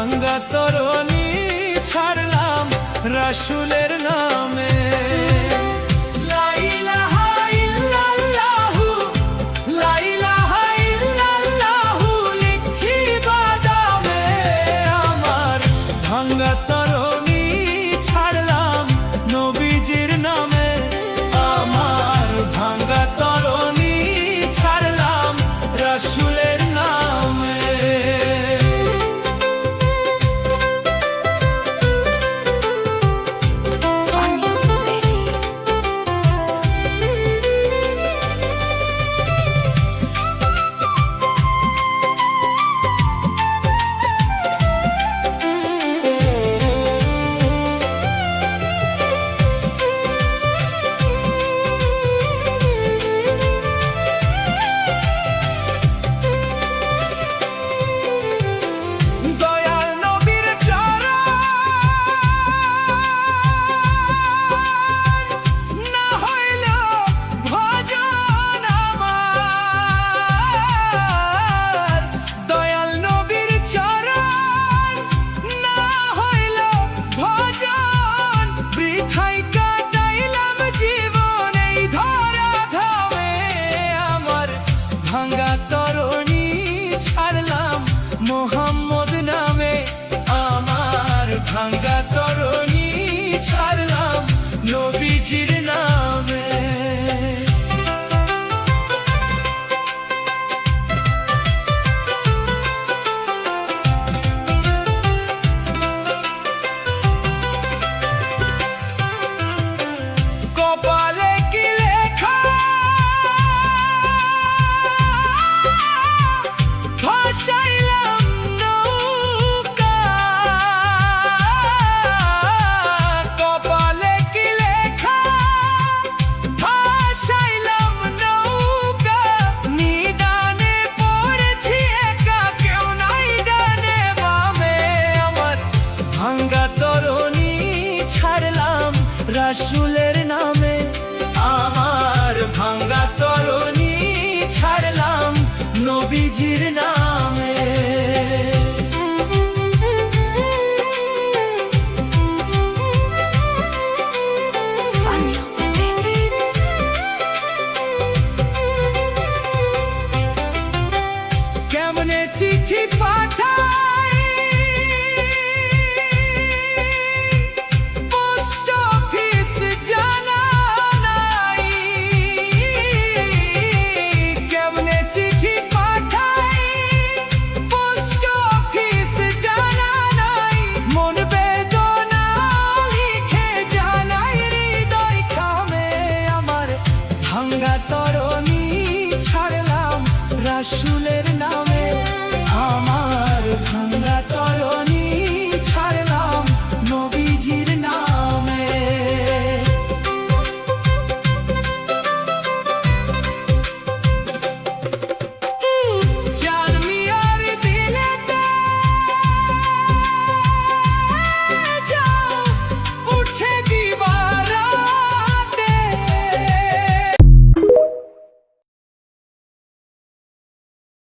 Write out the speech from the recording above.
ভাঙ্গা তরণী ছাড়লাম রাসূলের নামে। লা ইলাহা ইল্লাল্লাহু, লা ইলাহা ইল্লাল্লাহু লিখছি বাদামে। আমার ভাঙ্গা তরণী ছাড়লাম নবীজির নামে। আমার ভাঙ্গা তরণী ছাড়লাম রাসূলের নামে। ভাঙ্গা তরণী ছাড়লাম মোহাম্মদ নামে। আমার ভাঙ্গা তরণী ছাড়লাম নবীজির নামে। কপালে কি লেখা ভাসাইলাম নৌকা। কপালে কি লেখা ভাসাইলাম নৌকা। নিদানে পড়েছি একা, কেউ নাই ডানে বামে। আমার ভাঙ্গা তরণী ছাড়লাম রাসূলের নামে। আমার ভাঙ্গা তরণী ছাড়লাম নবীজির নামে। কেমনে চিঠি পাঠা